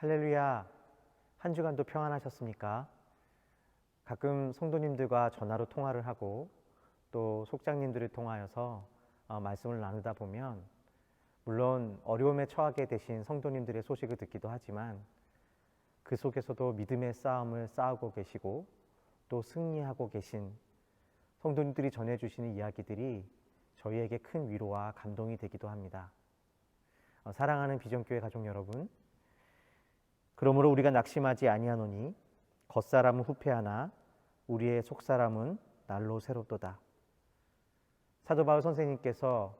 할렐루야. 한 주간도 평안하셨습니까? 가끔 성도님들과 전화로 통화를 하고 또 속장님들을 통하여서 말씀을 나누다 보면 물론 어려움에 처하게 되신 성도님들의 소식을 듣기도 하지만 그 속에서도 믿음의 싸움을 싸우고 계시고 또 승리하고 계신 성도님들이 전해주시는 이야기들이 저희에게 큰 위로와 감동이 되기도 합니다. 사랑하는 비전교회 가족 여러분, 그러므로 우리가 낙심하지 아니하노니 겉사람은 후패하나 우리의 속사람은 날로 새롭도다. 사도 바울 선생님께서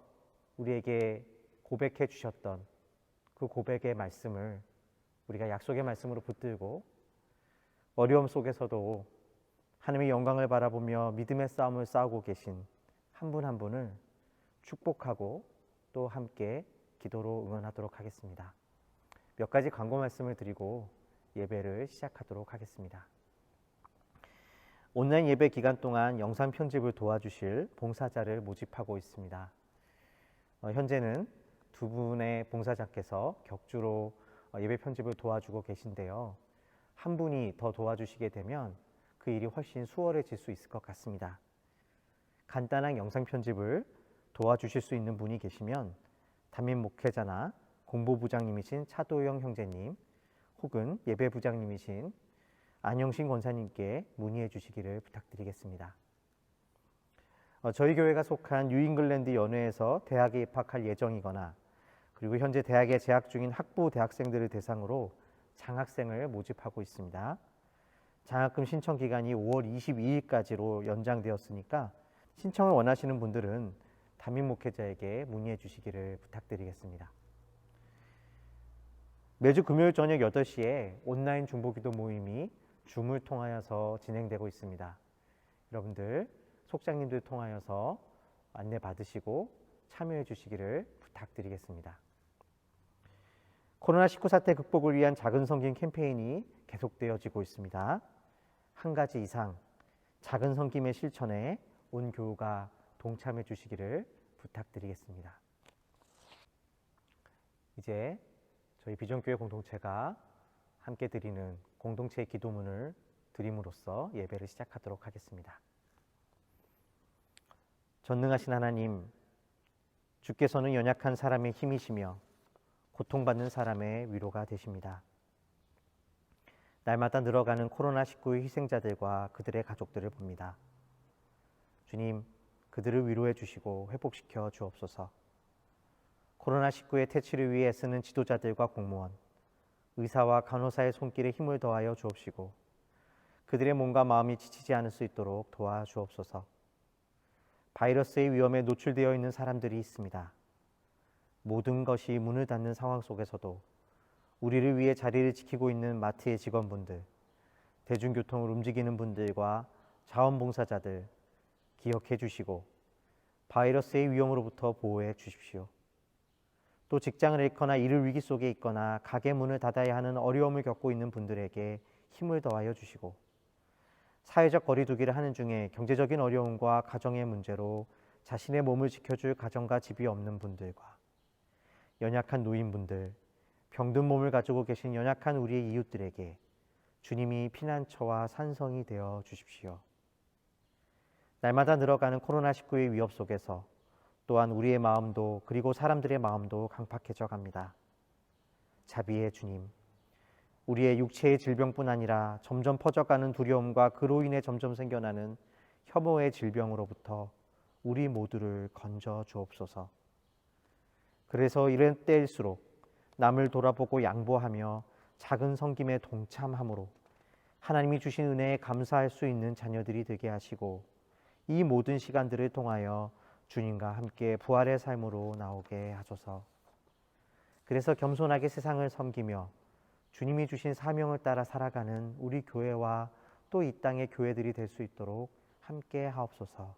우리에게 고백해 주셨던 그 고백의 말씀을 우리가 약속의 말씀으로 붙들고 어려움 속에서도 하나님의 영광을 바라보며 믿음의 싸움을 싸우고 계신 한 분 한 분을 축복하고 또 함께 기도로 응원하도록 하겠습니다. 몇 가지 광고 말씀을 드리고 예배를 시작하도록 하겠습니다. 온라인 예배 기간 동안 영상 편집을 도와주실 봉사자를 모집하고 있습니다. 현재는 두 분의 봉사자께서 격주로 예배 편집을 도와주고 계신데요. 한 분이 더 도와주시게 되면 그 일이 훨씬 수월해질 수 있을 것 같습니다. 간단한 영상 편집을 도와주실 수 있는 분이 계시면 담임 목회자나 공보부장님이신 차도영 형제님 혹은 예배부장님이신 안영신 권사님께 문의해 주시기를 부탁드리겠습니다. 저희 교회가 속한 뉴잉글랜드 연회에서 대학에 입학할 예정이거나 그리고 현재 대학에 재학 중인 학부 대학생들을 대상으로 장학생을 모집하고 있습니다. 장학금 신청 기간이 5월 22일까지로 연장되었으니까 신청을 원하시는 분들은 담임 목회자에게 문의해 주시기를 부탁드리겠습니다. 매주 금요일 저녁 8시에 온라인 중보기도 모임이 줌을 통하여서 진행되고 있습니다. 여러분들 속장님들 통하여서 안내 받으시고 참여해 주시기를 부탁드리겠습니다. 코로나19 사태 극복을 위한 작은 섬김 캠페인이 계속되어지고 있습니다. 한 가지 이상 작은 섬김의 실천에 온 교우가 동참해 주시기를 부탁드리겠습니다. 이제 저희 비전교회 공동체가 함께 드리는 공동체의 기도문을 드림으로써 예배를 시작하도록 하겠습니다. 전능하신 하나님, 주께서는 연약한 사람의 힘이시며 고통받는 사람의 위로가 되십니다. 날마다 늘어가는 코로나19의 희생자들과 그들의 가족들을 봅니다. 주님, 그들을 위로해 주시고 회복시켜 주옵소서. 코로나19의 퇴치를 위해 애쓰는 지도자들과 공무원, 의사와 간호사의 손길에 힘을 더하여 주옵시고 그들의 몸과 마음이 지치지 않을 수 있도록 도와주옵소서. 바이러스의 위험에 노출되어 있는 사람들이 있습니다. 모든 것이 문을 닫는 상황 속에서도 우리를 위해 자리를 지키고 있는 마트의 직원분들, 대중교통을 움직이는 분들과 자원봉사자들 기억해 주시고 바이러스의 위험으로부터 보호해 주십시오. 또 직장을 잃거나 일을 위기 속에 있거나 가게 문을 닫아야 하는 어려움을 겪고 있는 분들에게 힘을 더하여 주시고 사회적 거리두기를 하는 중에 경제적인 어려움과 가정의 문제로 자신의 몸을 지켜줄 가정과 집이 없는 분들과 연약한 노인분들, 병든 몸을 가지고 계신 연약한 우리의 이웃들에게 주님이 피난처와 산성이 되어 주십시오. 날마다 늘어가는 코로나19의 위협 속에서 또한 우리의 마음도 그리고 사람들의 마음도 강팍해져 갑니다. 자비의 주님, 우리의 육체의 질병뿐 아니라 점점 퍼져가는 두려움과 그로 인해 점점 생겨나는 혐오의 질병으로부터 우리 모두를 건져 주옵소서. 그래서 이런 때일수록 남을 돌아보고 양보하며 작은 섬김에 동참함으로 하나님이 주신 은혜에 감사할 수 있는 자녀들이 되게 하시고 이 모든 시간들을 통하여 주님과 함께 부활의 삶으로 나오게 하소서. 그래서 겸손하게 세상을 섬기며 주님이 주신 사명을 따라 살아가는 우리 교회와 또 이 땅의 교회들이 될 수 있도록 함께 하옵소서.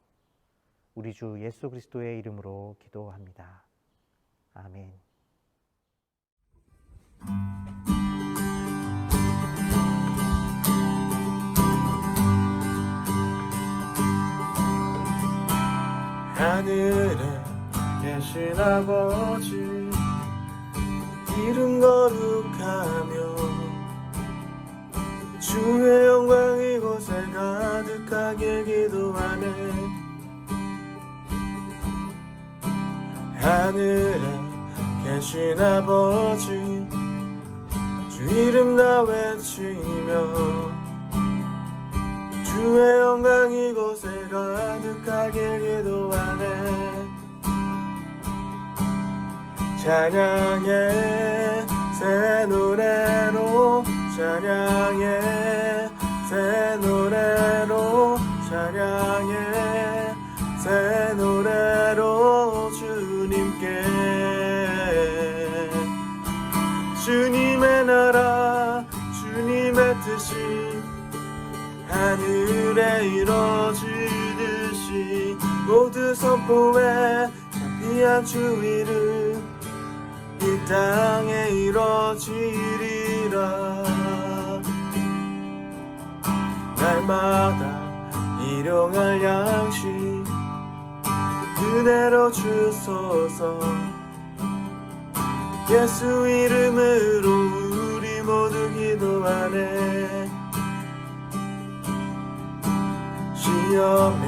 우리 주 예수 그리스도의 이름으로 기도합니다. 아멘. 하늘에 계신 아버지, 이름 거룩하며 주의 영광 이곳에 가득하게 기도하네. 하늘에 계신 아버지, 주 이름 다 외치며 주의 영광 이곳에 가득하게 기도하네. 찬양의 새 노래로, 찬양의 새 노래로, 찬양의 새 노래로 주님께. 주님의 나라, 주님의 뜻이 하늘에 이루어지듯이 모두 선포해 귀한 주 이름 이 땅에 이루어지리라. 날마다 일용할 양식 은혜로 주소서. 예수 이름으로 우리 모두 기도하네. 시험에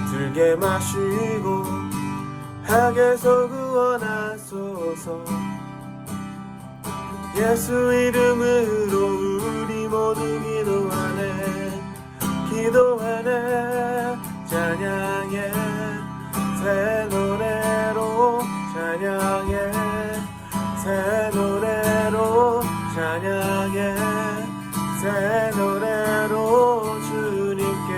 들게 마시고 악에서 구원하소서. 예수 이름으로 우리 모두 기도하네. 기도하네. 찬양의 새 노래로, 찬양의 새 노래로, 찬양의 새 노래로 주님께.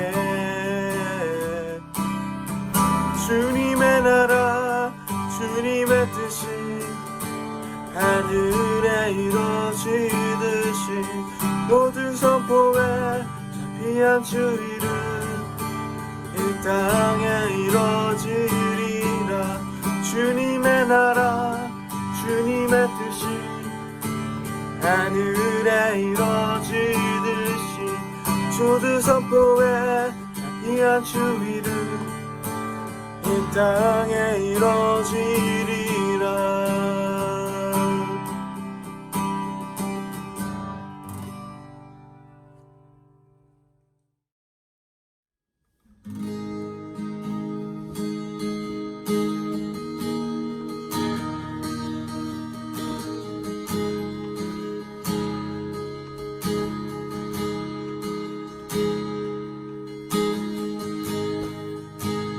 주님의 나라, 주님의 뜻이 하늘에 이루어지듯이 모두 선포해 귀한 주 이름 이 땅에 이루어지리라. 주님의 나라, 주님의 뜻이 하늘에 이루어지듯이 모두 선포해 귀한 주 이름 이 땅에 이루어지리라.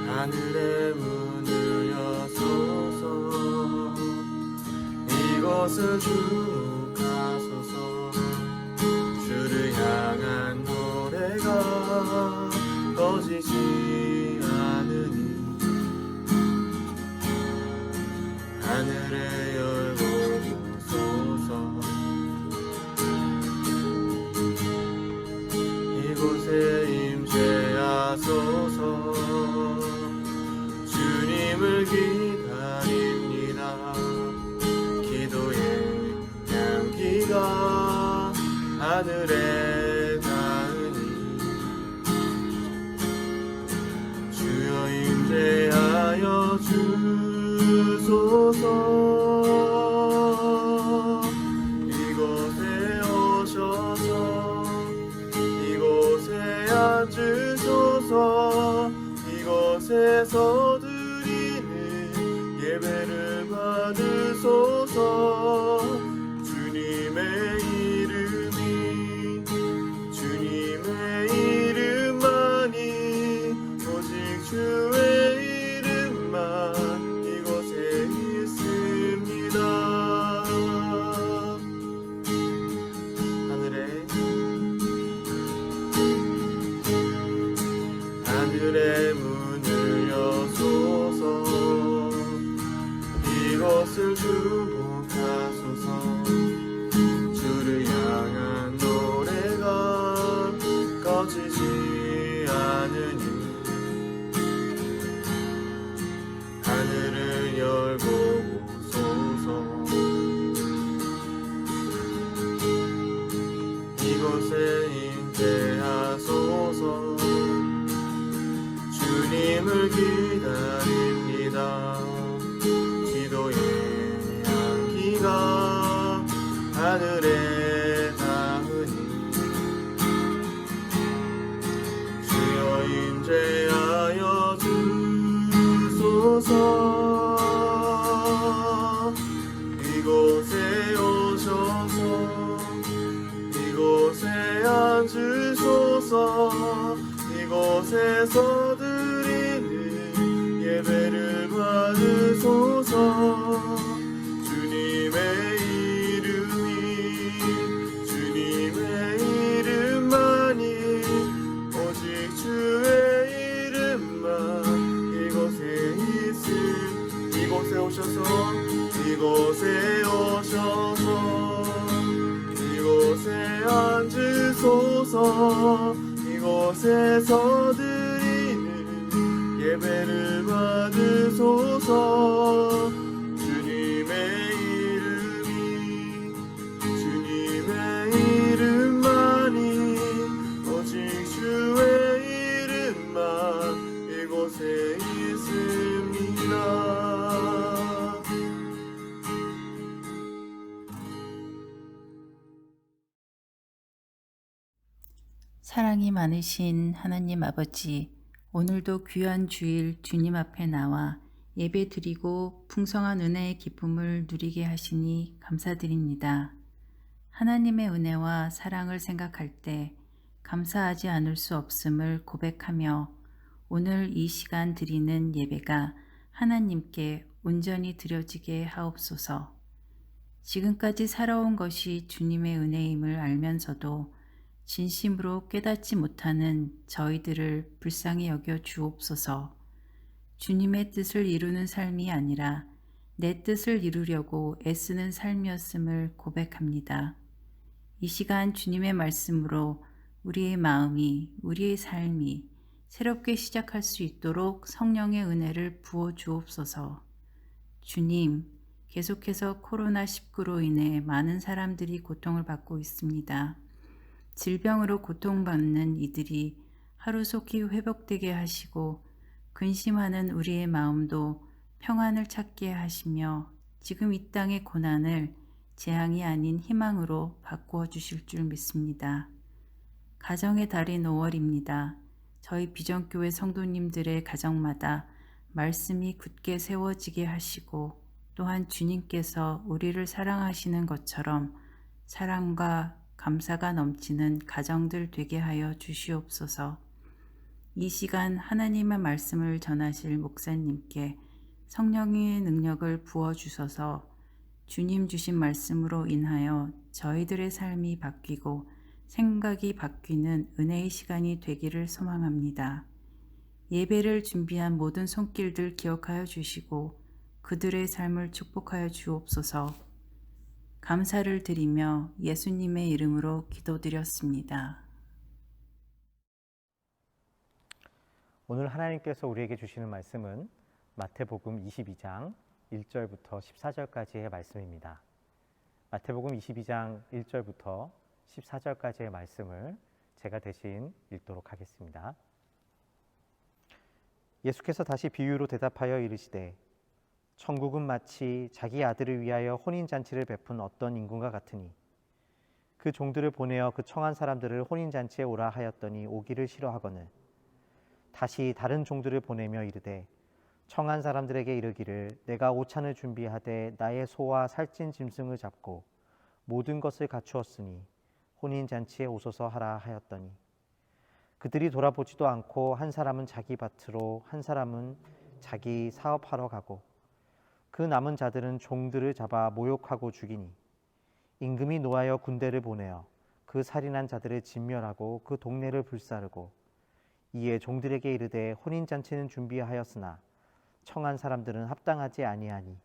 하늘의 문을 여소서. 이곳을 주목하소서. 주를 향한 노래가 꺼지지 않으니 하늘을 열고 오소서. 이곳에 임재하소서. 주님을 기다립니다. 기도의 향기가 하늘에 닿으니 주여 임재하여 주소서. 이곳에 오셔서 이곳에 앉으소서. 이곳에서 예배를 받으소서. 주님의 이름이, 주님의 이름만이, 오직 주의 이름만 이곳에 있습니다. 하늘의 문을 여소서. 이곳을 주목하소서. 주를 향한 노래가 꺼지지 않으니 하늘을 열고 오소서. 이곳에 임재하소서. 주님을 기다립니다. 기도의 향기가 하늘에 닿으니 제하여 주소서. 이곳에 오셔서 이곳에 앉으소서. 이곳에서 드리는 예배를 받으소서. 주님의 이름만이 오직 주의 이름만 이곳에 이곳에 오셔서 이곳에 앉으소서. 이곳에서 드리는 예배를 받으소서. 주님의 이름만이 오직 주의 이름만 이곳에 있습니다. 사랑이 많으신 하나님 아버지, 오늘도 귀한 주일 주님 앞에 나와 예배 드리고 풍성한 은혜의 기쁨을 누리게 하시니 감사드립니다. 하나님의 은혜와 사랑을 생각할 때 감사하지 않을 수 없음을 고백하며 오늘 이 시간 드리는 예배가 하나님께 온전히 드려지게 하옵소서. 지금까지 살아온 것이 주님의 은혜임을 알면서도 진심으로 깨닫지 못하는 저희들을 불쌍히 여겨 주옵소서. 주님의 뜻을 이루는 삶이 아니라 내 뜻을 이루려고 애쓰는 삶이었음을 고백합니다. 이 시간 주님의 말씀으로 우리의 마음이, 우리의 삶이 새롭게 시작할 수 있도록 성령의 은혜를 부어 주옵소서. 주님, 계속해서 코로나19로 인해 많은 사람들이 고통을 받고 있습니다. 질병으로 고통받는 이들이 하루속히 회복되게 하시고 근심하는 우리의 마음도 평안을 찾게 하시며 지금 이 땅의 고난을 재앙이 아닌 희망으로 바꾸어 주실 줄 믿습니다. 가정의 달인 5월입니다. 저희 비전교회 성도님들의 가정마다 말씀이 굳게 세워지게 하시고 또한 주님께서 우리를 사랑하시는 것처럼 사랑과 감사가 넘치는 가정들 되게 하여 주시옵소서. 이 시간 하나님의 말씀을 전하실 목사님께 성령의 능력을 부어주셔서 주님 주신 말씀으로 인하여 저희들의 삶이 바뀌고 생각이 바뀌는 은혜의 시간이 되기를 소망합니다. 예배를 준비한 모든 손길들 기억하여 주시고 그들의 삶을 축복하여 주옵소서. 감사를 드리며 예수님의 이름으로 기도드렸습니다. 오늘 하나님께서 우리에게 주시는 말씀은 마태복음 22장 1절부터 14절까지의 말씀입니다. 마태복음 22장 1절부터 14절까지의 말씀을 제가 대신 읽도록 하겠습니다. 예수께서 다시 비유로 대답하여 이르시되 천국은 마치 자기 아들을 위하여 혼인잔치를 베푼 어떤 인군과 같으니 그 종들을 보내어 그 청한 사람들을 혼인잔치에 오라 하였더니 오기를 싫어하거늘 다시 다른 종들을 보내며 이르되 청한 사람들에게 이르기를 내가 오찬을 준비하되 나의 소와 살찐 짐승을 잡고 모든 것을 갖추었으니 혼인잔치에 오소서 하라 하였더니 그들이 돌아보지도 않고 한 사람은 자기 밭으로 한 사람은 자기 사업하러 가고 그 남은 자들은 종들을 잡아 모욕하고 죽이니 임금이 노하여 군대를 보내어 그 살인한 자들을 진멸하고 그 동네를 불사르고 이에 종들에게 이르되 혼인잔치는 준비하였으나 청한 사람들은 합당하지 아니하니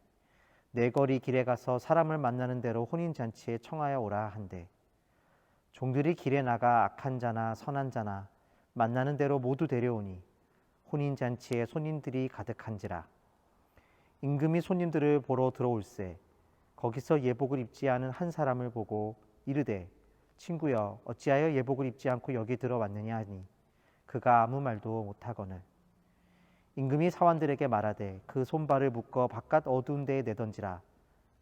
내 거리 길에 가서 사람을 만나는 대로 혼인잔치에 청하여 오라 한대 종들이 길에 나가 악한 자나 선한 자나 만나는 대로 모두 데려오니 혼인잔치에 손님들이 가득한지라 임금이 손님들을 보러 들어올세 거기서 예복을 입지 않은 한 사람을 보고 이르되 친구여 어찌하여 예복을 입지 않고 여기 들어왔느냐 하니 그가 아무 말도 못하거늘 임금이 사환들에게 말하되 그 손발을 묶어 바깥 어두운 데에 내던지라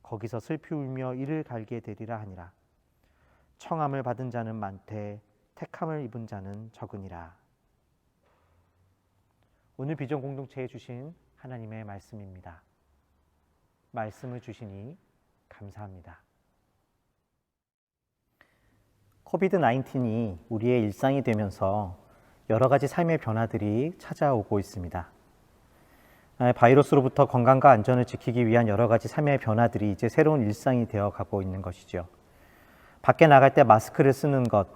거기서 슬피 울며 이를 갈게 되리라 하니라 청함을 받은 자는 많되 택함을 입은 자는 적으니라. 오늘 비전 공동체에 주신 하나님의 말씀입니다. 말씀을 주시니 감사합니다. 코비드-19이 우리의 일상이 되면서 여러 가지 삶의 변화들이 찾아오고 있습니다. 바이러스로부터 건강과 안전을 지키기 위한 여러 가지 삶의 변화들이 이제 새로운 일상이 되어 가고 있는 것이죠. 밖에 나갈 때 마스크를 쓰는 것,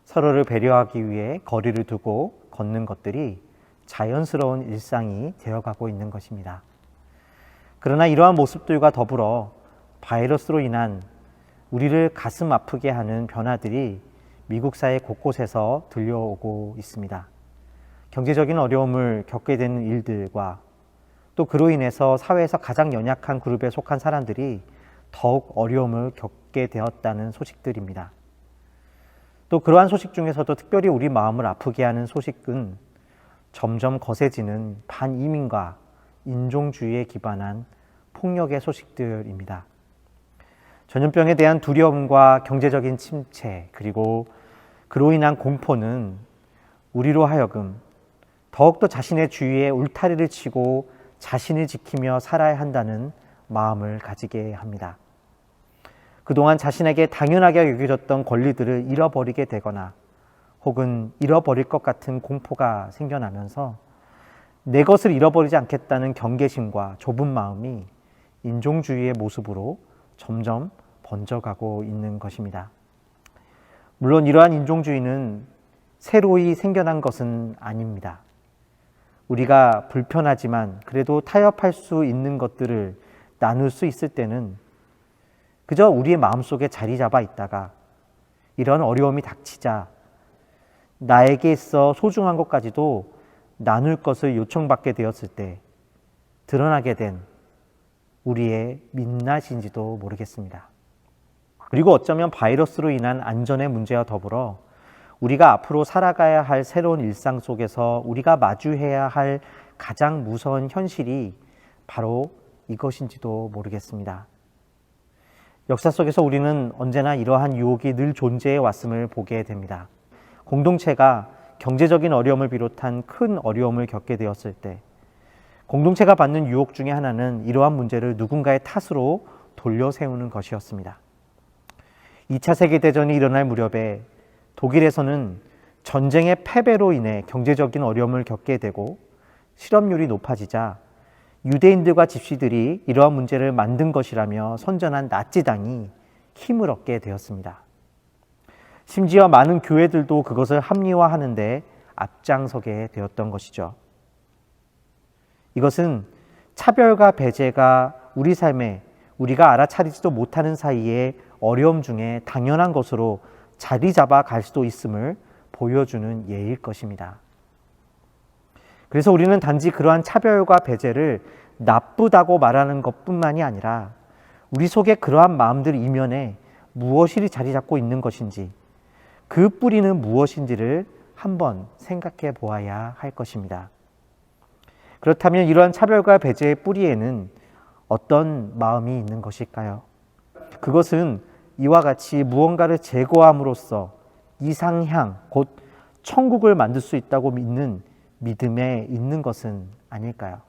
서로를 배려하기 위해 거리를 두고 걷는 것들이 자연스러운 일상이 되어가고 있는 것입니다. 그러나 이러한 모습들과 더불어 바이러스로 인한 우리를 가슴 아프게 하는 변화들이 미국 사회 곳곳에서 들려오고 있습니다. 경제적인 어려움을 겪게 되는 일들과 또 그로 인해서 사회에서 가장 연약한 그룹에 속한 사람들이 더욱 어려움을 겪게 되었다는 소식들입니다. 또 그러한 소식 중에서도 특별히 우리 마음을 아프게 하는 소식은 점점 거세지는 반이민과 인종주의에 기반한 폭력의 소식들입니다. 전염병에 대한 두려움과 경제적인 침체, 그리고 그로 인한 공포는 우리로 하여금 더욱더 자신의 주위에 울타리를 치고 자신을 지키며 살아야 한다는 마음을 가지게 합니다. 그동안 자신에게 당연하게 여겨졌던 권리들을 잃어버리게 되거나 혹은 잃어버릴 것 같은 공포가 생겨나면서 내 것을 잃어버리지 않겠다는 경계심과 좁은 마음이 인종주의의 모습으로 점점 번져가고 있는 것입니다. 물론 이러한 인종주의는 새로이 생겨난 것은 아닙니다. 우리가 불편하지만 그래도 타협할 수 있는 것들을 나눌 수 있을 때는 그저 우리의 마음속에 자리 잡아 있다가 이런 어려움이 닥치자 나에게 있어 소중한 것까지도 나눌 것을 요청받게 되었을 때 드러나게 된 우리의 민낯인지도 모르겠습니다. 그리고 어쩌면 바이러스로 인한 안전의 문제와 더불어 우리가 앞으로 살아가야 할 새로운 일상 속에서 우리가 마주해야 할 가장 무서운 현실이 바로 이것인지도 모르겠습니다. 역사 속에서 우리는 언제나 이러한 유혹이 늘 존재해 왔음을 보게 됩니다. 공동체가 경제적인 어려움을 비롯한 큰 어려움을 겪게 되었을 때 공동체가 받는 유혹 중에 하나는 이러한 문제를 누군가의 탓으로 돌려 세우는 것이었습니다. 2차 세계대전이 일어날 무렵에 독일에서는 전쟁의 패배로 인해 경제적인 어려움을 겪게 되고 실업률이 높아지자 유대인들과 집시들이 이러한 문제를 만든 것이라며 선전한 나치당이 힘을 얻게 되었습니다. 심지어 많은 교회들도 그것을 합리화하는 데 앞장서게 되었던 것이죠. 이것은 차별과 배제가 우리 삶에 우리가 알아차리지도 못하는 사이에 어려움 중에 당연한 것으로 자리 잡아 갈 수도 있음을 보여주는 예일 것입니다. 그래서 우리는 단지 그러한 차별과 배제를 나쁘다고 말하는 것뿐만이 아니라 우리 속에 그러한 마음들 이면에 무엇이 자리 잡고 있는 것인지 그 뿌리는 무엇인지를 한번 생각해 보아야 할 것입니다. 그렇다면 이러한 차별과 배제의 뿌리에는 어떤 마음이 있는 것일까요? 그것은 이와 같이 무언가를 제거함으로써 이상향, 곧 천국을 만들 수 있다고 믿는 믿음에 있는 것은 아닐까요?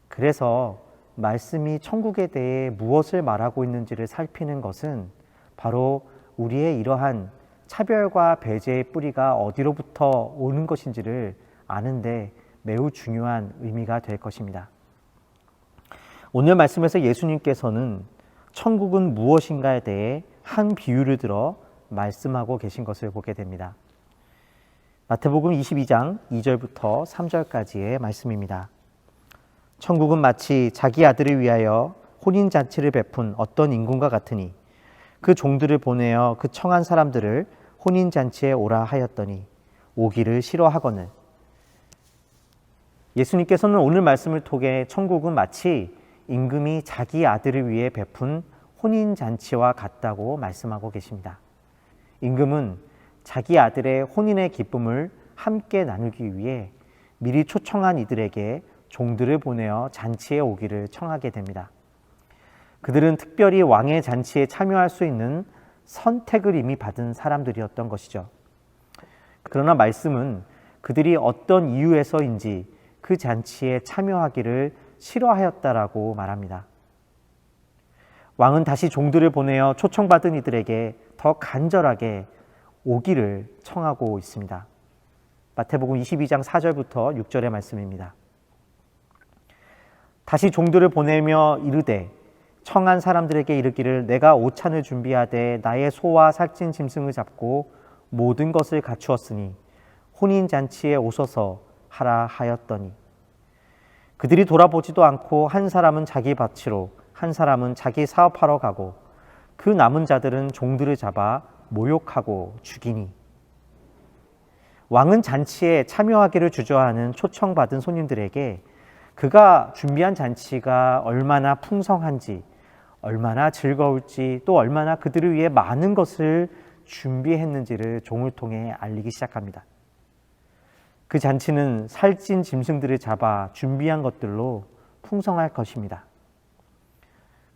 그래서 말씀이 천국에 대해 무엇을 말하고 있는지를 살피는 것은 바로 우리의 이러한 차별과 배제의 뿌리가 어디로부터 오는 것인지를 아는데 매우 중요한 의미가 될 것입니다. 오늘 말씀에서 예수님께서는 천국은 무엇인가에 대해 한 비유를 들어 말씀하고 계신 것을 보게 됩니다. 마태복음 22장 2절부터 3절까지의 말씀입니다. 천국은 마치 자기 아들을 위하여 혼인잔치를 베푼 어떤 임금과 같으니 그 종들을 보내어 그 청한 사람들을 혼인잔치에 오라 하였더니 오기를 싫어하거늘. 예수님께서는 오늘 말씀을 통해 천국은 마치 임금이 자기 아들을 위해 베푼 혼인잔치와 같다고 말씀하고 계십니다. 임금은 자기 아들의 혼인의 기쁨을 함께 나누기 위해 미리 초청한 이들에게 종들을 보내어 잔치에 오기를 청하게 됩니다. 그들은 특별히 왕의 잔치에 참여할 수 있는 선택을 이미 받은 사람들이었던 것이죠. 그러나 말씀은 그들이 어떤 이유에서인지 그 잔치에 참여하기를 싫어하였다라고 말합니다. 왕은 다시 종들을 보내어 초청받은 이들에게 더 간절하게 오기를 청하고 있습니다. 마태복음 22장 4절부터 6절의 말씀입니다. 다시 종들을 보내며 이르되 청한 사람들에게 이르기를 내가 오찬을 준비하되 나의 소와 살찐 짐승을 잡고 모든 것을 갖추었으니 혼인잔치에 오소서 하라 하였더니 그들이 돌아보지도 않고 한 사람은 자기 밭으로 한 사람은 자기 사업하러 가고 그 남은 자들은 종들을 잡아 모욕하고 죽이니 왕은 잔치에 참여하기를 주저하는 초청받은 손님들에게 그가 준비한 잔치가 얼마나 풍성한지 얼마나 즐거울지 또 얼마나 그들을 위해 많은 것을 준비했는지를 종을 통해 알리기 시작합니다. 그 잔치는 살찐 짐승들을 잡아 준비한 것들로 풍성할 것입니다.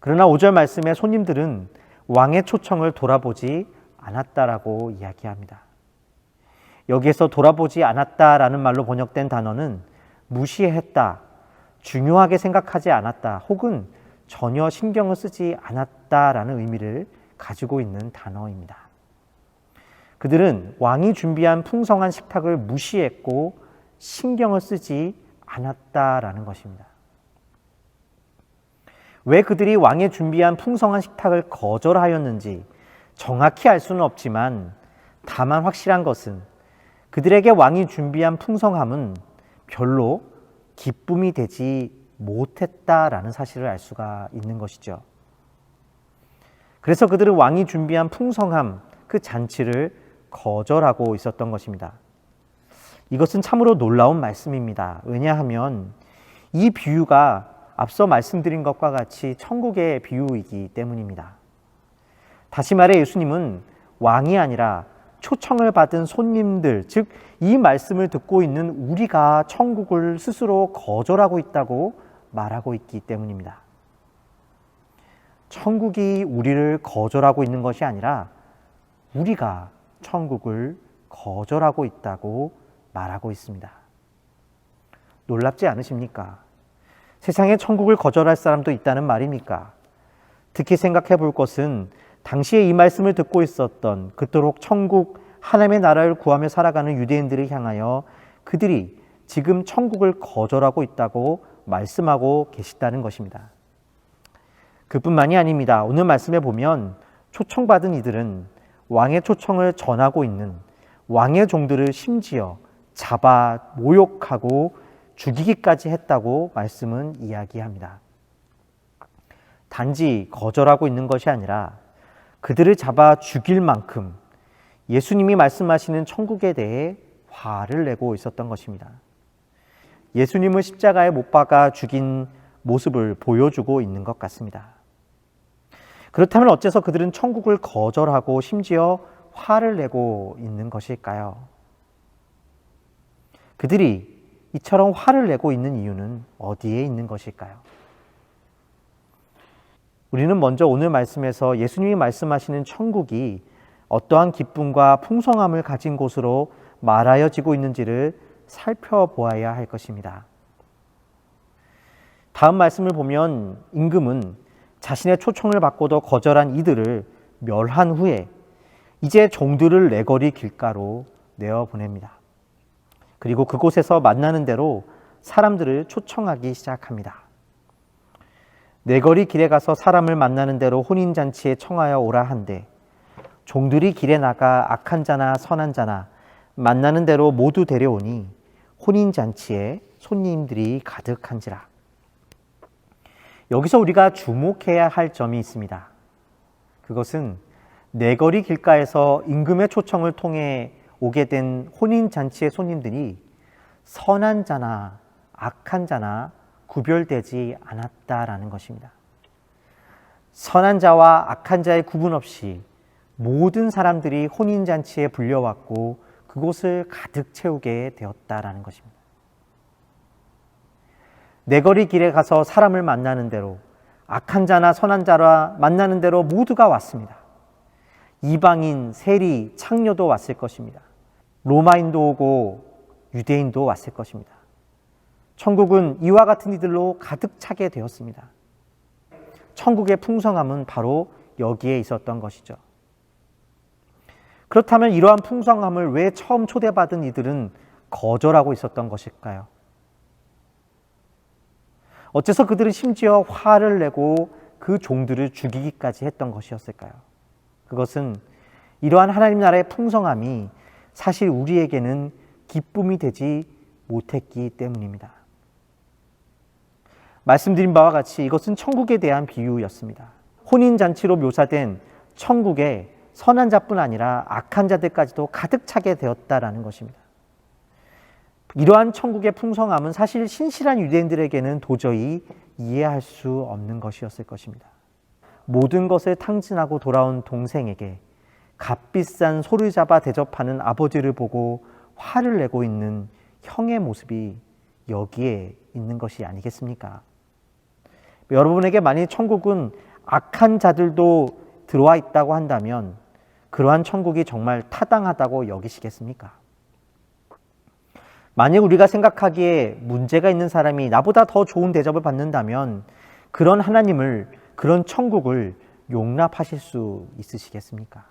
그러나 5절 말씀에 손님들은 왕의 초청을 돌아보지 않았다라고 이야기합니다. 여기에서 돌아보지 않았다라는 말로 번역된 단어는 무시했다, 중요하게 생각하지 않았다, 혹은 전혀 신경을 쓰지 않았다라는 의미를 가지고 있는 단어입니다. 그들은 왕이 준비한 풍성한 식탁을 무시했고 신경을 쓰지 않았다라는 것입니다. 왜 그들이 왕의 준비한 풍성한 식탁을 거절하였는지 정확히 알 수는 없지만 다만 확실한 것은 그들에게 왕이 준비한 풍성함은 별로 기쁨이 되지 못했다라는 사실을 알 수가 있는 것이죠. 그래서 그들은 왕이 준비한 풍성함, 그 잔치를 거절하고 있었던 것입니다. 이것은 참으로 놀라운 말씀입니다. 왜냐하면 이 비유가 앞서 말씀드린 것과 같이 천국의 비유이기 때문입니다. 다시 말해 예수님은 왕이 아니라 초청을 받은 손님들, 즉 이 말씀을 듣고 있는 우리가 천국을 스스로 거절하고 있다고 말하고 있기 때문입니다. 천국이 우리를 거절하고 있는 것이 아니라 우리가 천국을 거절하고 있다고 말하고 있습니다. 놀랍지 않으십니까? 세상에 천국을 거절할 사람도 있다는 말입니까? 특히 생각해 볼 것은 당시에 이 말씀을 듣고 있었던 그토록 천국 하나님의 나라를 구하며 살아가는 유대인들을 향하여 그들이 지금 천국을 거절하고 있다고 말씀하고 계시다는 것입니다. 그뿐만이 아닙니다. 오늘 말씀에 보면 초청받은 이들은 왕의 초청을 전하고 있는 왕의 종들을 심지어 잡아 모욕하고 죽이기까지 했다고 말씀은 이야기합니다. 단지 거절하고 있는 것이 아니라 그들을 잡아 죽일 만큼 예수님이 말씀하시는 천국에 대해 화를 내고 있었던 것입니다. 예수님을 십자가에 못 박아 죽인 모습을 보여주고 있는 것 같습니다. 그렇다면 어째서 그들은 천국을 거절하고 심지어 화를 내고 있는 것일까요? 그들이 이처럼 화를 내고 있는 이유는 어디에 있는 것일까요? 우리는 먼저 오늘 말씀에서 예수님이 말씀하시는 천국이 어떠한 기쁨과 풍성함을 가진 곳으로 말하여지고 있는지를 살펴보아야 할 것입니다. 다음 말씀을 보면 임금은 자신의 초청을 받고도 거절한 이들을 멸한 후에 이제 종들을 내거리 길가로 내어보냅니다. 그리고 그곳에서 만나는 대로 사람들을 초청하기 시작합니다. 내거리 길에 가서 사람을 만나는 대로 혼인잔치에 청하여 오라 한데 종들이 길에 나가 악한 자나 선한 자나 만나는 대로 모두 데려오니 혼인잔치에 손님들이 가득한지라. 여기서 우리가 주목해야 할 점이 있습니다. 그것은 내거리 길가에서 임금의 초청을 통해 오게 된 혼인잔치의 손님들이 선한 자나 악한 자나 구별되지 않았다라는 것입니다. 선한 자와 악한 자의 구분 없이 모든 사람들이 혼인잔치에 불려왔고 그곳을 가득 채우게 되었다라는 것입니다. 내거리 길에 가서 사람을 만나는 대로 악한 자나 선한 자와 만나는 대로 모두가 왔습니다. 이방인, 세리, 창녀도 왔을 것입니다. 로마인도 오고 유대인도 왔을 것입니다. 천국은 이와 같은 이들로 가득 차게 되었습니다. 천국의 풍성함은 바로 여기에 있었던 것이죠. 그렇다면 이러한 풍성함을 왜 처음 초대받은 이들은 거절하고 있었던 것일까요? 어째서 그들은 심지어 화를 내고 그 종들을 죽이기까지 했던 것이었을까요? 그것은 이러한 하나님 나라의 풍성함이 사실 우리에게는 기쁨이 되지 못했기 때문입니다. 말씀드린 바와 같이 이것은 천국에 대한 비유였습니다. 혼인잔치로 묘사된 천국에 선한 자뿐 아니라 악한 자들까지도 가득 차게 되었다라는 것입니다. 이러한 천국의 풍성함은 사실 신실한 유대인들에게는 도저히 이해할 수 없는 것이었을 것입니다. 모든 것을 탕진하고 돌아온 동생에게 값비싼 소를 잡아 대접하는 아버지를 보고 화를 내고 있는 형의 모습이 여기에 있는 것이 아니겠습니까? 여러분에게 만일 천국은 악한 자들도 들어와 있다고 한다면 그러한 천국이 정말 타당하다고 여기시겠습니까? 만약 우리가 생각하기에 문제가 있는 사람이 나보다 더 좋은 대접을 받는다면 그런 하나님을, 그런 천국을 용납하실 수 있으시겠습니까?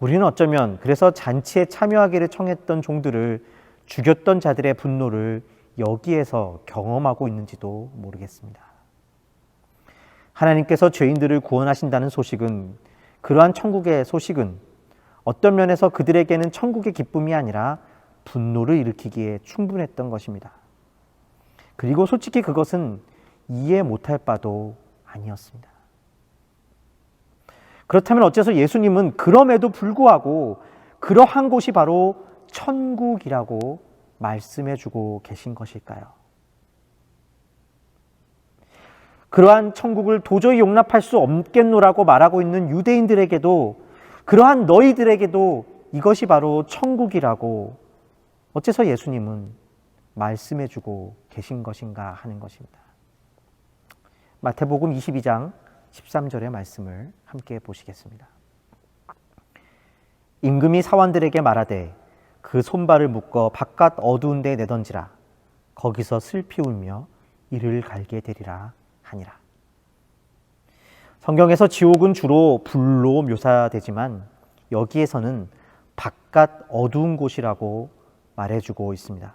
우리는 어쩌면 그래서 잔치에 참여하기를 청했던 종들을 죽였던 자들의 분노를 여기에서 경험하고 있는지도 모르겠습니다. 하나님께서 죄인들을 구원하신다는 소식은, 그러한 천국의 소식은 어떤 면에서 그들에게는 천국의 기쁨이 아니라 분노를 일으키기에 충분했던 것입니다. 그리고 솔직히 그것은 이해 못할 바도 아니었습니다. 그렇다면 어째서 예수님은 그럼에도 불구하고 그러한 곳이 바로 천국이라고 말씀해주고 계신 것일까요? 그러한 천국을 도저히 용납할 수 없겠노라고 말하고 있는 유대인들에게도, 그러한 너희들에게도 이것이 바로 천국이라고 어째서 예수님은 말씀해주고 계신 것인가 하는 것입니다. 마태복음 22장 13절의 말씀을 함께 보시겠습니다. 임금이 사원들에게 말하되 그 손발을 묶어 바깥 어두운 데 내던지라. 거기서 슬피 울며 이를 갈게 되리라 하니라. 성경에서 지옥은 주로 불로 묘사되지만 여기에서는 바깥 어두운 곳이라고 말해주고 있습니다.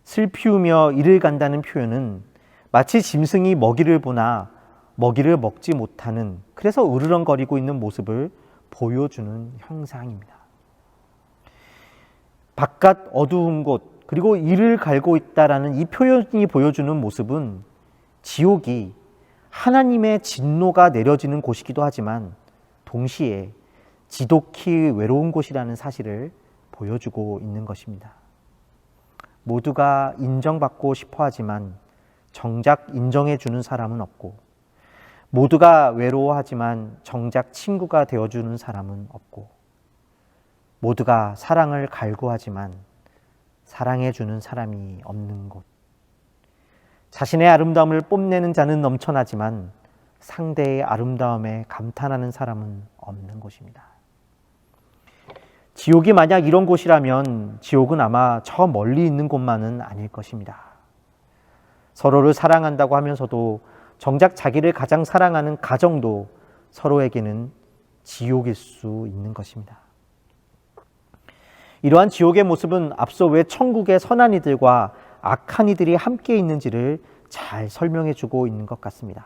슬피 울며 이를 간다는 표현은 마치 짐승이 먹이를 보나 먹이를 먹지 못하는, 그래서 으르렁거리고 있는 모습을 보여주는 형상입니다. 바깥 어두운 곳, 그리고 이를 갈고 있다라는 이 표현이 보여주는 모습은 지옥이 하나님의 진노가 내려지는 곳이기도 하지만 동시에 지독히 외로운 곳이라는 사실을 보여주고 있는 것입니다. 모두가 인정받고 싶어 하지만 정작 인정해주는 사람은 없고, 모두가 외로워하지만 정작 친구가 되어주는 사람은 없고, 모두가 사랑을 갈구하지만 사랑해주는 사람이 없는 곳. 자신의 아름다움을 뽐내는 자는 넘쳐나지만 상대의 아름다움에 감탄하는 사람은 없는 곳입니다. 지옥이 만약 이런 곳이라면 지옥은 아마 저 멀리 있는 곳만은 아닐 것입니다. 서로를 사랑한다고 하면서도 정작 자기를 가장 사랑하는 가정도 서로에게는 지옥일 수 있는 것입니다. 이러한 지옥의 모습은 앞서 왜 천국의 선한 이들과 악한 이들이 함께 있는지를 잘 설명해 주고 있는 것 같습니다.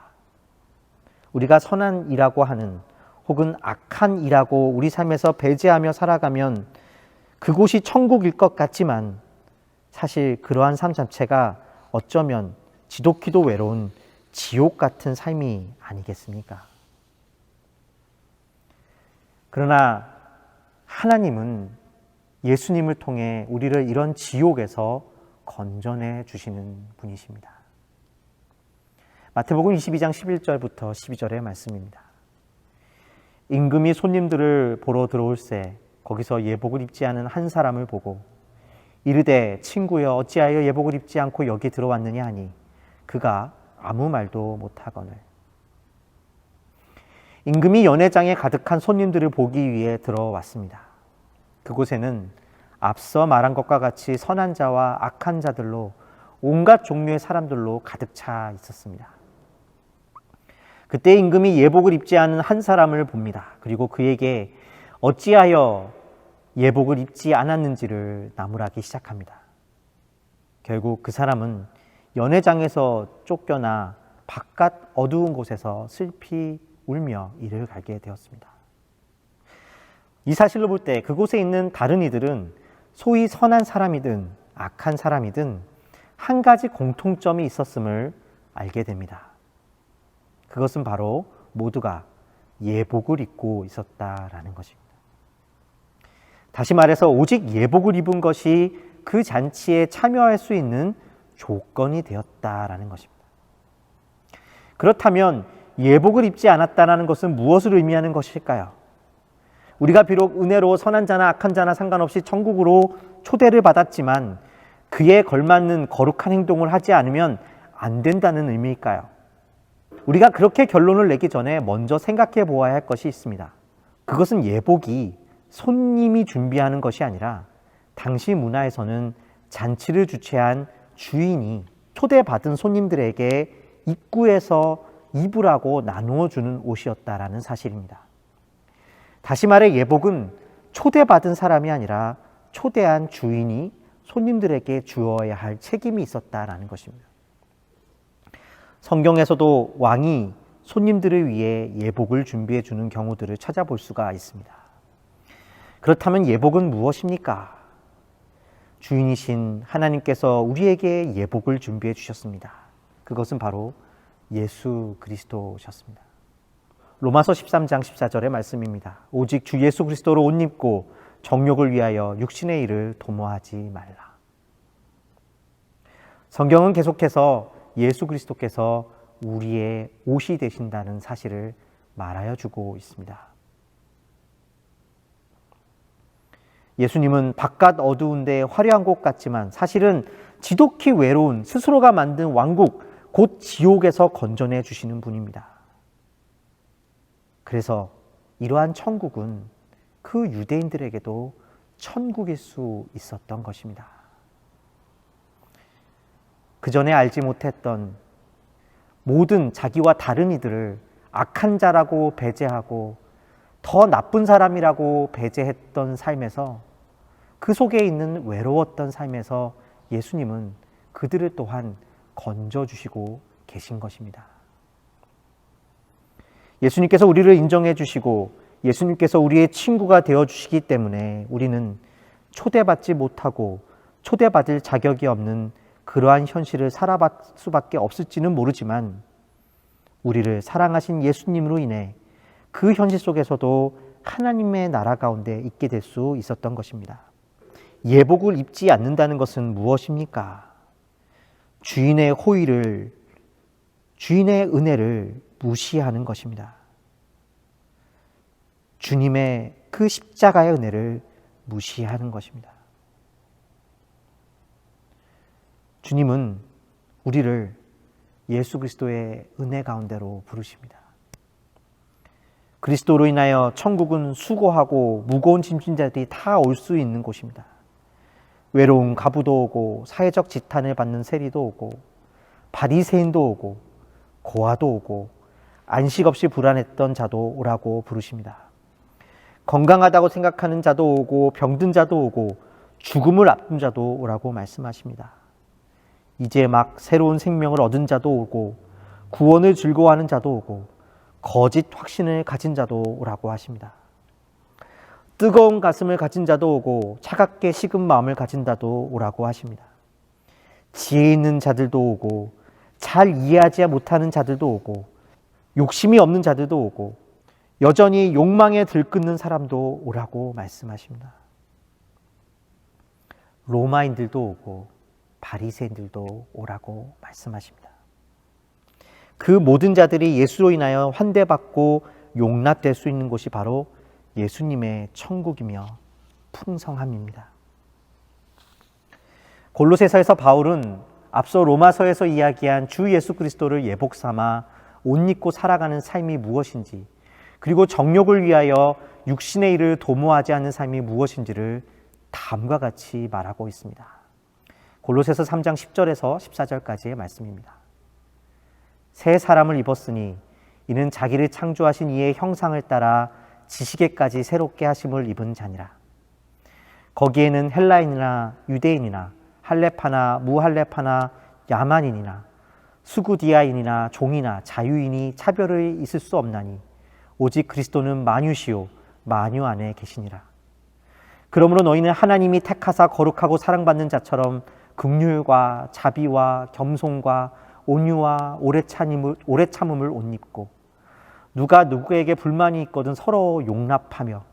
우리가 선한 이라고 하는 혹은 악한 이라고 우리 삶에서 배제하며 살아가면 그곳이 천국일 것 같지만 사실 그러한 삶 자체가 어쩌면 지독히도 외로운 지옥 같은 삶이 아니겠습니까? 그러나 하나님은 예수님을 통해 우리를 이런 지옥에서 건져내 주시는 분이십니다. 마태복음 22장 11절부터 12절의 말씀입니다. 임금이 손님들을 보러 들어올새 거기서 예복을 입지 않은 한 사람을 보고 이르되 친구여 어찌하여 예복을 입지 않고 여기 들어왔느냐 하니 그가 아무 말도 못하거늘. 임금이 연회장에 가득한 손님들을 보기 위해 들어왔습니다. 그곳에는 앞서 말한 것과 같이 선한 자와 악한 자들로 온갖 종류의 사람들로 가득 차 있었습니다. 그때 임금이 예복을 입지 않은 한 사람을 봅니다. 그리고 그에게 어찌하여 예복을 입지 않았는지를 나무라기 시작합니다. 결국 그 사람은 연회장에서 쫓겨나 바깥 어두운 곳에서 슬피 울며 이를 갈게 되었습니다. 이 사실로 볼 때 그곳에 있는 다른 이들은 소위 선한 사람이든 악한 사람이든 한 가지 공통점이 있었음을 알게 됩니다. 그것은 바로 모두가 예복을 입고 있었다라는 것입니다. 다시 말해서 오직 예복을 입은 것이 그 잔치에 참여할 수 있는 조건이 되었다라는 것입니다. 그렇다면 예복을 입지 않았다라는 것은 무엇을 의미하는 것일까요? 우리가 비록 은혜로 선한 자나 악한 자나 상관없이 천국으로 초대를 받았지만 그에 걸맞는 거룩한 행동을 하지 않으면 안 된다는 의미일까요? 우리가 그렇게 결론을 내기 전에 먼저 생각해 보아야 할 것이 있습니다. 그것은 예복이 손님이 준비하는 것이 아니라 당시 문화에서는 잔치를 주최한 주인이 초대받은 손님들에게 입구에서 입으라고 나누어 주는 옷이었다라는 사실입니다. 다시 말해 예복은 초대받은 사람이 아니라 초대한 주인이 손님들에게 주어야 할 책임이 있었다라는 것입니다. 성경에서도 왕이 손님들을 위해 예복을 준비해 주는 경우들을 찾아볼 수가 있습니다. 그렇다면 예복은 무엇입니까? 주인이신 하나님께서 우리에게 예복을 준비해 주셨습니다. 그것은 바로 예수 그리스도셨습니다. 로마서 13장 14절의 말씀입니다. 오직 주 예수 그리스도로 옷 입고 정욕을 위하여 육신의 일을 도모하지 말라. 성경은 계속해서 예수 그리스도께서 우리의 옷이 되신다는 사실을 말하여 주고 있습니다. 예수님은 바깥 어두운데 화려한 곳 같지만 사실은 지독히 외로운 스스로가 만든 왕국, 곧 지옥에서 건져내 주시는 분입니다. 그래서 이러한 천국은 그 유대인들에게도 천국일 수 있었던 것입니다. 그 전에 알지 못했던 모든 자기와 다른 이들을 악한 자라고 배제하고 더 나쁜 사람이라고 배제했던 삶에서 그 속에 있는 외로웠던 삶에서 예수님은 그들을 또한 건져주시고 계신 것입니다. 예수님께서 우리를 인정해 주시고 예수님께서 우리의 친구가 되어주시기 때문에 우리는 초대받지 못하고 초대받을 자격이 없는 그러한 현실을 살아갈 수밖에 없을지는 모르지만 우리를 사랑하신 예수님으로 인해 그 현실 속에서도 하나님의 나라 가운데 있게 될 수 있었던 것입니다. 예복을 입지 않는다는 것은 무엇입니까? 주인의 호의를, 주인의 은혜를 무시하는 것입니다. 주님의 그 십자가의 은혜를 무시하는 것입니다. 주님은 우리를 예수 그리스도의 은혜 가운데로 부르십니다. 그리스도로 인하여 천국은 수고하고 무거운 짐진자들이 다 올 수 있는 곳입니다. 외로운 가부도 오고 사회적 지탄을 받는 세리도 오고 바리새인도 오고 고아도 오고 안식 없이 불안했던 자도 오라고 부르십니다. 건강하다고 생각하는 자도 오고 병든 자도 오고 죽음을 앞둔 자도 오라고 말씀하십니다. 이제 막 새로운 생명을 얻은 자도 오고 구원을 즐거워하는 자도 오고 거짓 확신을 가진 자도 오라고 하십니다. 뜨거운 가슴을 가진 자도 오고 차갑게 식은 마음을 가진 자도 오라고 하십니다. 지혜 있는 자들도 오고 잘 이해하지 못하는 자들도 오고 욕심이 없는 자들도 오고 여전히 욕망에 들끓는 사람도 오라고 말씀하십니다. 로마인들도 오고 바리새인들도 오라고 말씀하십니다. 그 모든 자들이 예수로 인하여 환대받고 용납될 수 있는 곳이 바로 예수님의 천국이며 풍성함입니다. 골로새서에서 바울은 앞서 로마서에서 이야기한 주 예수 그리스도를 예복 삼아 옷 입고 살아가는 삶이 무엇인지, 그리고 정욕을 위하여 육신의 일을 도모하지 않는 삶이 무엇인지를 다음과 같이 말하고 있습니다. 골로새서 3장 10절에서 14절까지의 말씀입니다. 새 사람을 입었으니 이는 자기를 창조하신 이의 형상을 따라 지식에까지 새롭게 하심을 입은 자니라. 거기에는 헬라인이나 유대인이나 할레파나 무할레파나 야만인이나 수구디아인이나 종이나 자유인이 차별이 있을 수 없나니 오직 그리스도는 만유시요 만유 안에 계시니라. 그러므로 너희는 하나님이 택하사 거룩하고 사랑받는 자처럼 긍휼과 자비와 겸손과 온유와 오래 참음을 옷 입고 누가 누구에게 불만이 있거든 서로 용납하며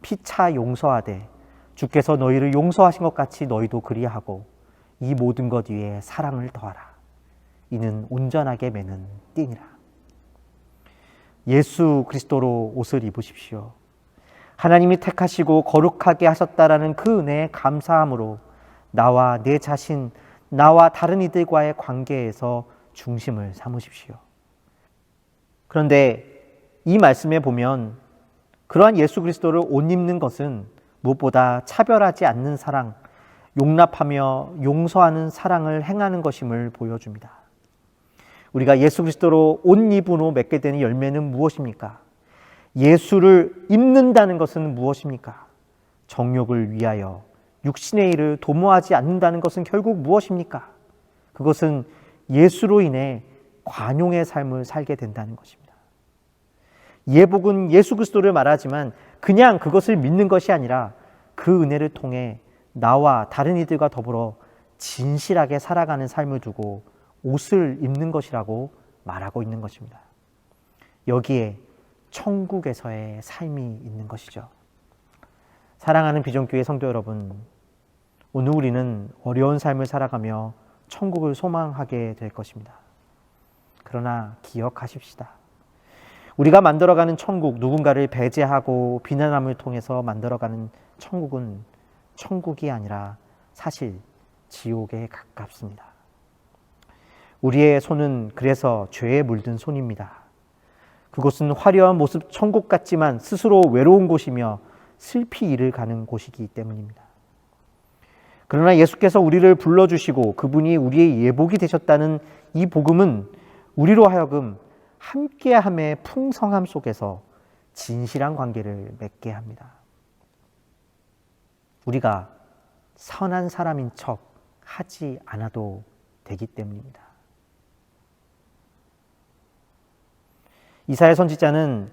피차 용서하되 주께서 너희를 용서하신 것 같이 너희도 그리하고 이 모든 것 위에 사랑을 더하라. 이는 온전하게 매는 띠니라. 예수 그리스도로 옷을 입으십시오. 하나님이 택하시고 거룩하게 하셨다라는 그 은혜에 감사함으로 나와 내 자신, 나와 다른 이들과의 관계에서 중심을 삼으십시오. 그런데 이 말씀에 보면 그러한 예수 그리스도를 옷 입는 것은 무엇보다 차별하지 않는 사랑, 용납하며 용서하는 사랑을 행하는 것임을 보여줍니다. 우리가 예수 그리스도로 옷 입음으로 맺게 되는 열매는 무엇입니까? 예수를 입는다는 것은 무엇입니까? 정욕을 위하여 육신의 일을 도모하지 않는다는 것은 결국 무엇입니까? 그것은 예수로 인해 관용의 삶을 살게 된다는 것입니다. 예복은 예수 그리스도를 말하지만 그냥 그것을 믿는 것이 아니라 그 은혜를 통해 나와 다른 이들과 더불어 진실하게 살아가는 삶을 두고 옷을 입는 것이라고 말하고 있는 것입니다. 여기에 천국에서의 삶이 있는 것이죠. 사랑하는 비전교회 성도 여러분, 오늘 우리는 어려운 삶을 살아가며 천국을 소망하게 될 것입니다. 그러나 기억하십시다. 우리가 만들어가는 천국, 누군가를 배제하고 비난함을 통해서 만들어가는 천국은 천국이 아니라 사실 지옥에 가깝습니다. 우리의 손은 그래서 죄에 물든 손입니다. 그곳은 화려한 모습 천국 같지만 스스로 외로운 곳이며 슬피 잃을 가는 곳이기 때문입니다. 그러나 예수께서 우리를 불러주시고 그분이 우리의 예복이 되셨다는 이 복음은 우리로 하여금 함께함의 풍성함 속에서 진실한 관계를 맺게 합니다. 우리가 선한 사람인 척 하지 않아도 되기 때문입니다. 이사야 선지자는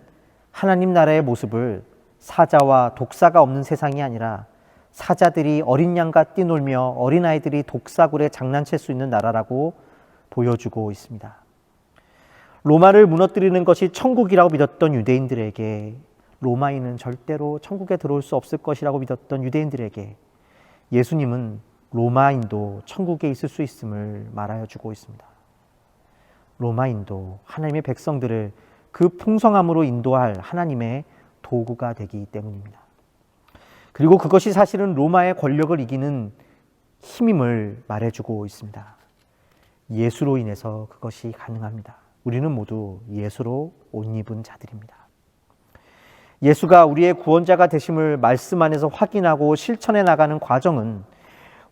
하나님 나라의 모습을 사자와 독사가 없는 세상이 아니라 사자들이 어린 양과 뛰놀며 어린아이들이 독사굴에 장난칠 수 있는 나라라고 보여주고 있습니다. 로마를 무너뜨리는 것이 천국이라고 믿었던 유대인들에게, 로마인은 절대로 천국에 들어올 수 없을 것이라고 믿었던 유대인들에게 예수님은 로마인도 천국에 있을 수 있음을 말하여 주고 있습니다. 로마인도 하나님의 백성들을 그 풍성함으로 인도할 하나님의 도구가 되기 때문입니다. 그리고 그것이 사실은 로마의 권력을 이기는 힘임을 말해주고 있습니다. 예수로 인해서 그것이 가능합니다. 우리는 모두 예수로 옷 입은 자들입니다. 예수가 우리의 구원자가 되심을 말씀 안에서 확인하고 실천해 나가는 과정은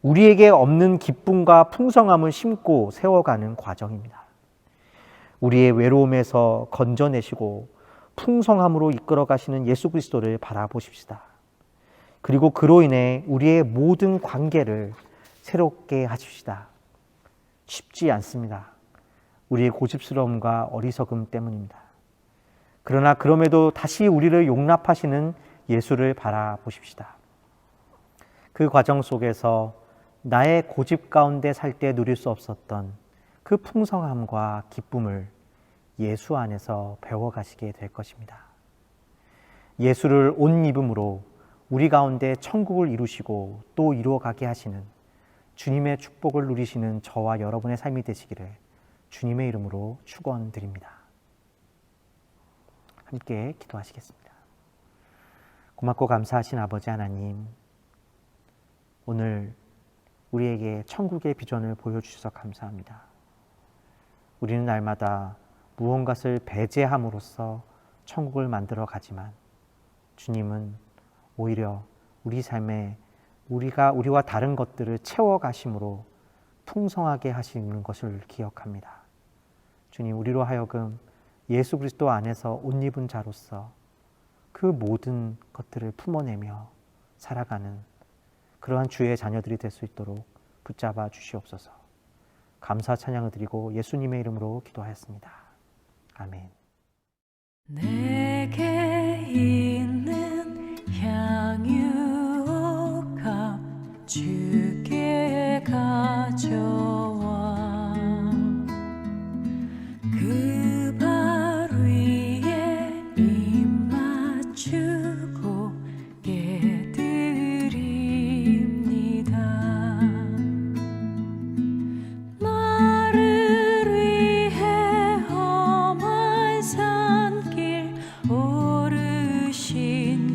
우리에게 없는 기쁨과 풍성함을 심고 세워가는 과정입니다. 우리의 외로움에서 건져내시고 풍성함으로 이끌어 가시는 예수 그리스도를 바라보십시다. 그리고 그로 인해 우리의 모든 관계를 새롭게 하십시다. 쉽지 않습니다. 우리의 고집스러움과 어리석음 때문입니다. 그러나 그럼에도 다시 우리를 용납하시는 예수를 바라보십시다. 그 과정 속에서 나의 고집 가운데 살 때 누릴 수 없었던 그 풍성함과 기쁨을 예수 안에서 배워가시게 될 것입니다. 예수를 옷 입음으로 우리 가운데 천국을 이루시고 또 이루어가게 하시는 주님의 축복을 누리시는 저와 여러분의 삶이 되시기를 주님의 이름으로 축원드립니다. 함께 기도하시겠습니다. 고맙고 감사하신 아버지 하나님, 오늘 우리에게 천국의 비전을 보여주셔서 감사합니다. 우리는 날마다 무언가를 배제함으로써 천국을 만들어 가지만 주님은 오히려 우리 삶에 우리와 다른 것들을 채워 가심으로 풍성하게 하시는 것을 기억합니다. 주님, 우리로 하여금 예수 그리스도 안에서 옷 입은 자로서 그 모든 것들을 품어내며 살아가는 그러한 주의 자녀들이 될 수 있도록 붙잡아 주시옵소서. 감사 찬양을 드리고 예수님의 이름으로 기도하였습니다. 아멘. 내게 있는 향유가 주께 가져와 그 발 위에 입 맞추고 깨드립니다. 나를 위해 험한 산길 오르신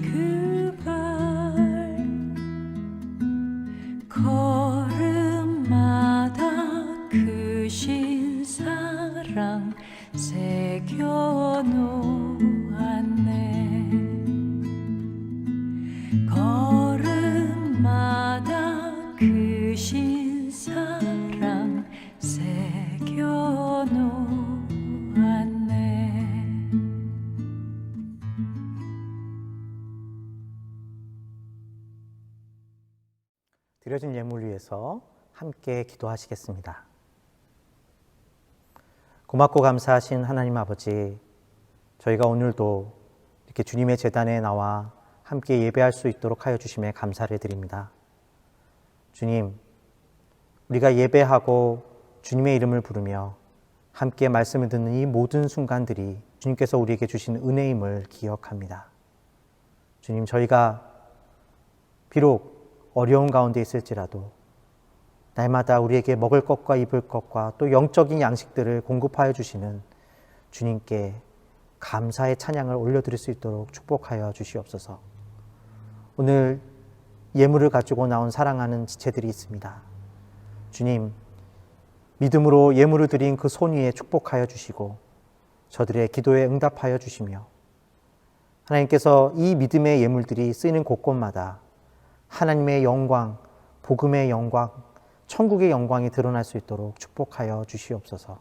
그 발 걸음마다 크신 사랑 새겨놓았네. 걸음마다 크신 사랑 새겨놓았네. 드려진 예물 위해서 함께 기도하시겠습니다. 고맙고 감사하신 하나님 아버지, 저희가 오늘도 이렇게 주님의 제단에 나와 함께 예배할 수 있도록 하여 주심에 감사를 드립니다. 주님, 우리가 예배하고 주님의 이름을 부르며 함께 말씀을 듣는 이 모든 순간들이 주님께서 우리에게 주신 은혜임을 기억합니다. 주님, 저희가 비록 어려운 가운데 있을지라도 날마다 우리에게 먹을 것과 입을 것과 또 영적인 양식들을 공급하여 주시는 주님께 감사의 찬양을 올려드릴 수 있도록 축복하여 주시옵소서. 오늘 예물을 가지고 나온 사랑하는 지체들이 있습니다. 주님, 믿음으로 예물을 드린 그 손 위에 축복하여 주시고 저들의 기도에 응답하여 주시며 하나님께서 이 믿음의 예물들이 쓰이는 곳곳마다 하나님의 영광, 복음의 영광, 천국의 영광이 드러날 수 있도록 축복하여 주시옵소서.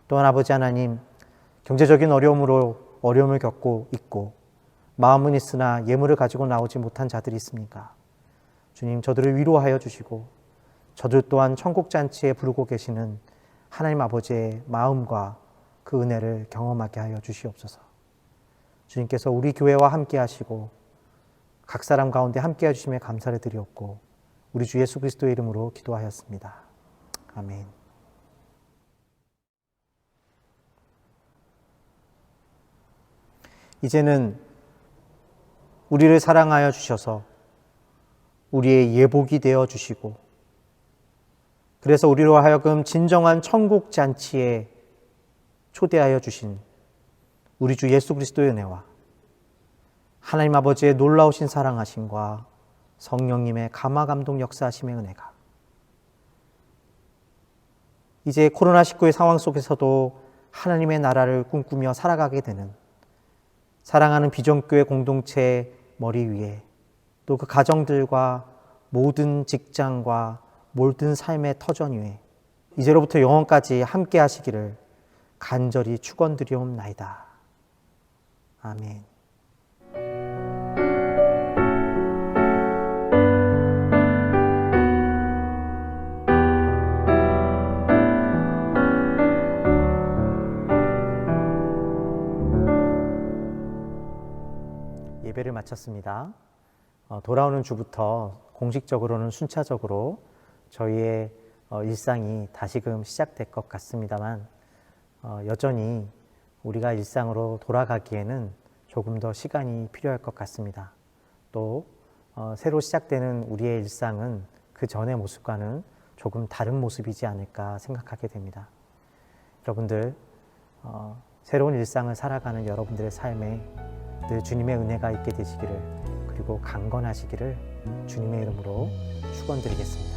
또한 아버지 하나님, 경제적인 어려움을 겪고 있고 마음은 있으나 예물을 가지고 나오지 못한 자들이 있습니까? 주님, 저들을 위로하여 주시고 저들 또한 천국잔치에 부르고 계시는 하나님 아버지의 마음과 그 은혜를 경험하게 하여 주시옵소서. 주님께서 우리 교회와 함께 하시고 각 사람 가운데 함께 해주심에 감사를 드리옵고 우리 주 예수 그리스도의 이름으로 기도하였습니다. 아멘. 이제는 우리를 사랑하여 주셔서 우리의 예복이 되어 주시고 그래서 우리로 하여금 진정한 천국 잔치에 초대하여 주신 우리 주 예수 그리스도의 은혜와 하나님 아버지의 놀라우신 사랑하심과 성령님의 감화감동 역사하심의 은혜가 이제 코로나19의 상황 속에서도 하나님의 나라를 꿈꾸며 살아가게 되는 사랑하는 비전교회 공동체의 머리 위에 또 그 가정들과 모든 직장과 모든 삶의 터전 위에 이제로부터 영원까지 함께 하시기를 간절히 축원드리옵나이다. 아멘. 예배를 마쳤습니다. 돌아오는 주부터 공식적으로는 순차적으로 저희의 일상이 다시금 시작될 것 같습니다만 여전히 우리가 일상으로 돌아가기에는 조금 더 시간이 필요할 것 같습니다. 또 새로 시작되는 우리의 일상은 그 전의 모습과는 조금 다른 모습이지 않을까 생각하게 됩니다. 여러분들 새로운 일상을 살아가는 여러분들의 삶에 늘 주님의 은혜가 있게 되시기를 그리고 강건하시기를 주님의 이름으로 축원드리겠습니다.